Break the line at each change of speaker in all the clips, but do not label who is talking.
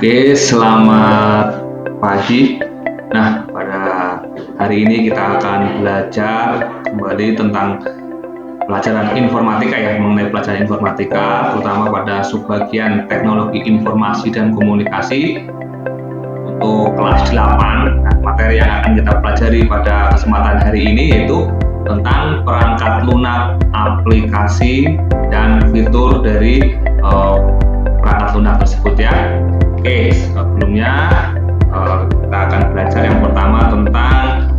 Oke, selamat pagi. Nah, pada hari ini kita akan belajar kembali tentang pelajaran informatika ya, mengenai pelajaran informatika, terutama pada subbagian teknologi informasi dan komunikasi untuk kelas 8. Nah, materi yang akan kita pelajari pada kesempatan hari ini yaitu tentang perangkat lunak, aplikasi, dan fitur dari perangkat lunak tersebut ya. Oke, sebelumnya kita akan belajar yang pertama tentang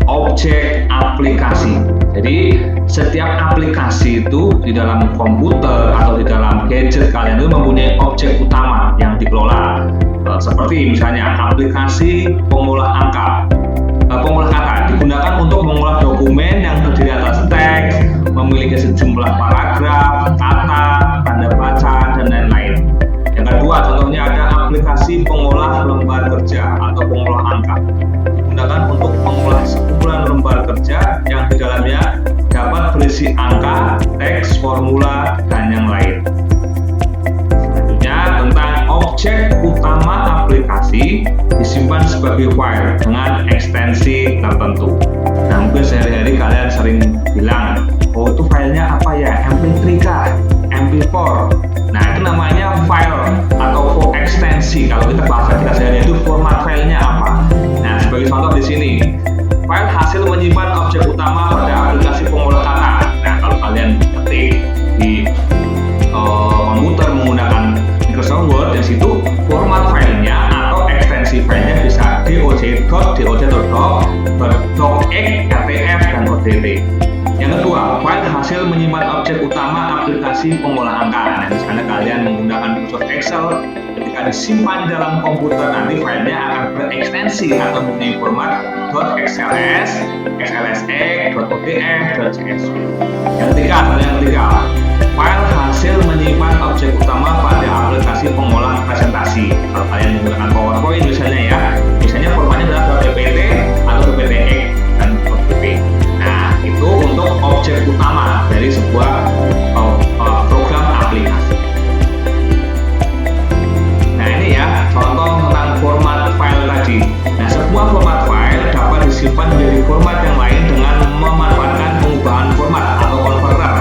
objek aplikasi. Jadi setiap aplikasi itu di dalam komputer atau di dalam gadget kalian itu mempunyai objek utama yang dikelola. Seperti misalnya aplikasi pengolah kata digunakan untuk mengolah dokumen yang terdiri atas teks, memiliki sejumlah paragraf, kata, tanda baca, dan lain-lain. Yang kedua, contohnya ada aplikasi pengolah lembar kerja atau pengolah angka. Digunakan untuk mengolah sekumpulan lembar kerja yang di dalamnya dapat berisi angka, teks, formula, dan yang lain. Selanjutnya, tentang objek utama aplikasi disimpan sebagai file dengan ekstensi tertentu. Nah, mungkin sehari-hari kalian sering bilang, oh itu filenya apa ya? MP3 kah? MP4. Nah, itu namanya file atau ekstensi. Kalau kita bahasa kita sehari-hari itu format filenya apa? Nah, sebagai contoh di sini, file hasil menyimpan objek utama pada aplikasi pengolah kata. Nah, kalau kalian ketik di komputer menggunakan Microsoft Word, di situ format filenya atau ekstensi filenya bisa doc, .docx, .ktf, dan .odt. Yang kedua, file hasil menyimpan objek utama aplikasi pengolah angka. Nah, misalnya kalian menggunakan Microsoft Excel, ketika disimpan di dalam komputer, nanti filenya akan berekstensi atau mempunyai format .xls, xlsx, .odf, .csv. Yang ketiga, file hasil menyimpan objek utama pada aplikasi pengolah presentasi. Kalau kalian menggunakan PowerPoint misalnya ya, biasanya formatnya adalah .ppt atau .ptx dan .pp. Nah, itu untuk objek utama dari sebuah program aplikasi. Nah, ini ya contoh tentang format file tadi. Nah, sebuah format file dapat disimpan menjadi format yang lain dengan memanfaatkan pengubahan format atau converter.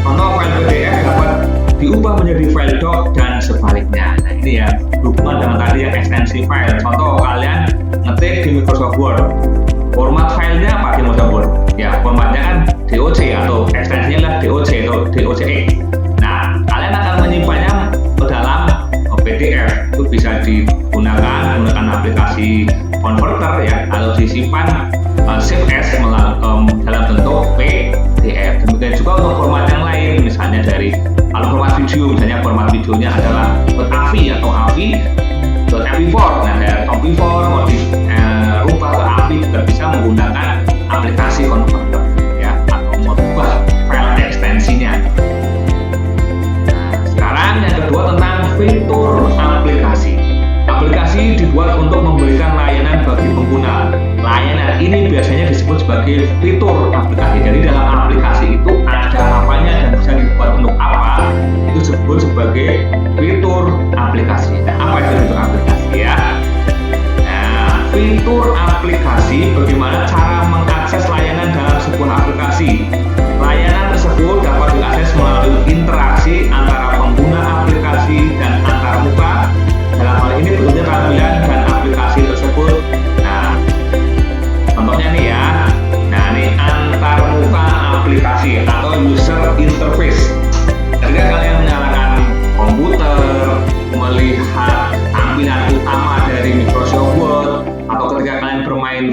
Contoh file PDF dapat diubah menjadi file doc dan sebaliknya. Nah, ini ya hubungan dengan tadi yang ekstensi file. Contoh kalian ngetik di Microsoft Word, format filenya apa di Microsoft Word? Ya, formatnya kan doc atau ekstensinya adalah doc atau docx. Nah, kalian akan menyimpannya ke dalam PDF. Itu bisa digunakan menggunakan aplikasi converter ya, atau disimpan save as dalam bentuk PDF. Demikian juga untuk format yang lain, misalnya dari kalau format video, misalnya format videonya adalah .avi atau avi, .mp4. Nah, dari mp4 mau dirubah ke avi juga bisa menggunakan aplikasi converter ya, atau merubah file ekstensinya. Nah, sekarang yang kedua tentang fitur aplikasi. Aplikasi dibuat untuk memberikan layanan bagi pengguna. Layanan ini biasanya disebut sebagai fitur aplikasi. Jadi dalam aplikasi itu ada apanya dan bisa dibuat untuk apa, itu disebut sebagai fitur aplikasi. Nah, apa itu fitur aplikasi ya? Nah, fitur aplikasi bagaimana cara mengakses layanan dalam sebuah aplikasi. Layanan tersebut dapat diakses melalui interaksi antara pengguna aplikasi dan antarmuka. Dalam hal ini bentuknya tampilan dan aplikasi tersebut. Nah, contohnya nih ya. Nah, ini antarmuka aplikasi atau user interface. Ketika kalian menyalakan komputer, melihat tampilan utama dari Microsoft Word, atau ketika kalian bermain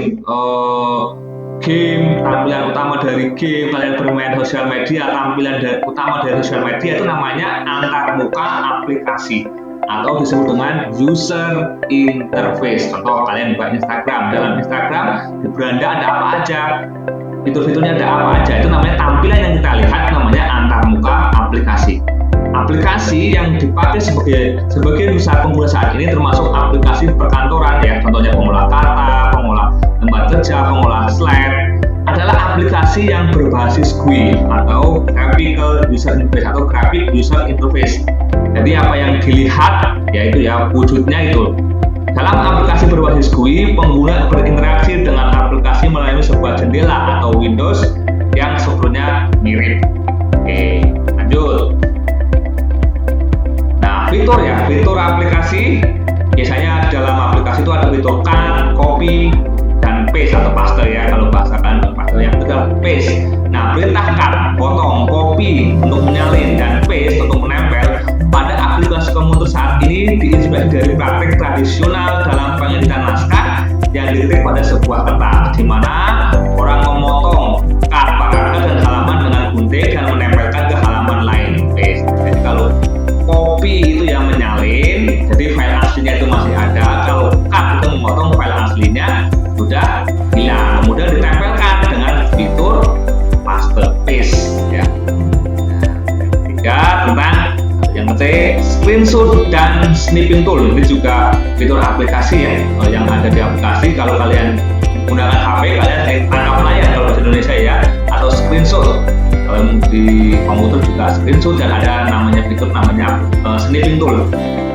game, tampilan utama dari game, kalian bermain sosial media, tampilan utama dari sosial media itu namanya antarmuka aplikasi atau disebut dengan user interface. Contoh kalian buka Instagram, dalam Instagram di beranda ada apa aja, fitur-fiturnya ada apa aja, itu namanya tampilan yang kita lihat, namanya antarmuka aplikasi. Aplikasi yang dipakai sebagai usaha pengguna saat ini termasuk aplikasi perkantoran ya, contohnya pengolah kata, pengolah lembar kerja, pengolah slide, adalah aplikasi yang berbasis GUI atau Graphical User Interface atau Graphic User Interface. Jadi apa yang dilihat yaitu ya wujudnya itu. Dalam aplikasi berbasis GUI, pengguna berinteraksi dengan aplikasi melalui sebuah jendela atau Windows yang sebelumnya mirip. Oke, lanjut. Nah, fitur aplikasi biasanya dalam aplikasi itu ada fitur cut, copy, dan paste atau paste ya. Kalau bahasakan paste yang itu adalah paste. Nah, perintah cut, potong, copy untuk menyalin, dan paste untuk menempel pada aplikasi komputer saat ini diinspirasi dari praktik tradisional dalam pengeditan naskah yang diketik pada sebuah kertas, di mana orang memotong cut paragraf dan halaman dengan gunting dan menempelkan ke halaman lain. Paste. Jadi kalau copy itu yang menyalin, jadi file aslinya itu masih ada. Kalau cut itu memotong file aslinya sudah hilang, kemudian ditempelkan dengan fitur paste ya. Nah, tentang yang ketiga, screenshot dan snipping tool. Ini juga fitur aplikasi ya, yang ada di aplikasi. Kalau kalian menggunakan HP, kalian tangkap layar kalau bahasa Indonesia ya, atau screenshot. Kalau di komputer juga screenshot, dan ada namanya fitur namanya snipping tool.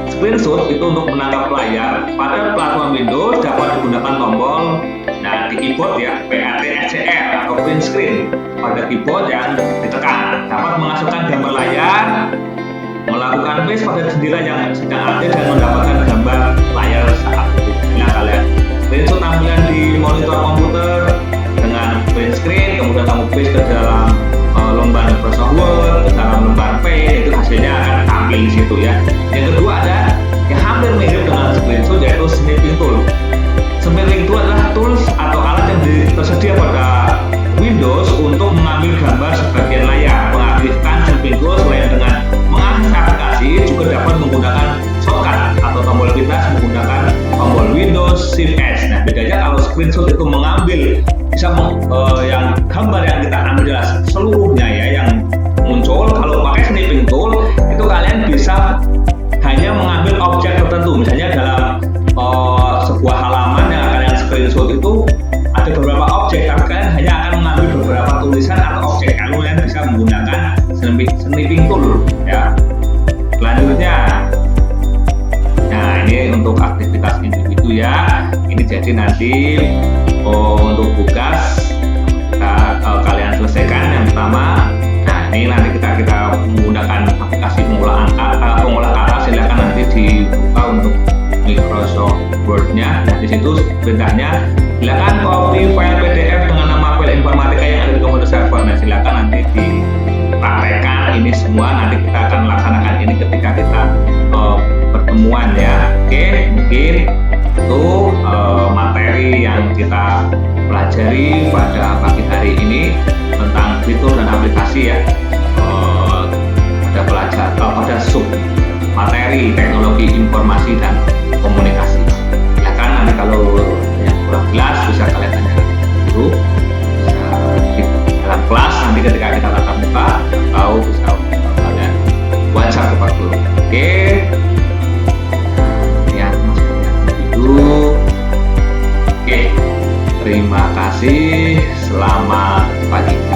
Screenshot itu untuk menangkap layar. Pada platform Windows dapat digunakan tombol di keyboard ya, PAT/SCR atau print screen pada keyboard yang ditekan. Dapat menghasilkan gambar layar, melakukan paste pada jendela yang sedang aktif, dan mendapatkan gambar layar saat itu. Nah, kalian screenshot tampilan di monitor komputer dengan print screen, kemudian kamu paste ke dalam lembar Microsoft Word, ke dalam lembar Paint, itu hasilnya akan tampil di situ ya. Yang kedua ada yang hampir mirip dengan screenshot, yaitu snipping tool. Snipping tool adalah tools atau alat yang tersedia pada Windows untuk mengambil gambar sebagian layar. Mengaktifkan snipping tool selain dengan mengakses aplikasi, juga dapat menggunakan shortcut atau tombol pintas menggunakan tombol Windows Shift S. Nah, bedanya kalau screenshot itu mengambil bisa yang gambar yang kita ambil adalah seluruhnya ya yang muncul. Kalau pakai snipping tool itu kalian bisa hanya mengambil objek tertentu. Misalnya dalam sebuah halaman yang kalian screenshot itu ada beberapa objek, tapi kalian hanya akan mengambil beberapa tulisan atau objek. Kalian bisa menggunakan snipping tool ya. Selanjutnya, nah ini untuk aktivitas individu ya. Ini jadi nanti untuk tugas kalian selesaikan yang pertama. Nah, ini nanti kita menggunakan aplikasi pengolah kata. Silakan nanti dibuka untuk Microsoft Word-nya. Nah, di situ perintahnya silakan copy file PDF dengan nama file informatika yang ada di komputer server. Nah, silakan nanti dipraktekkan ini semua. Nanti kita akan laksanakan ini ketika kita pertemuan ya. Oke, mungkin itu materi yang kita pelajari pada pagi hari ini tentang fitur dan aplikasi ya. Pada sub materi teknologi informasi dan komunikasi. Silakan nanti kalau yang kurang jelas bisa kalian tanyakan dulu, bisa di dalam kelas nanti ketika kita tatap muka atau bisa kalian WhatsApp ke Pak Guru. Oke, ya itu. Oke, terima kasih, selamat pagi.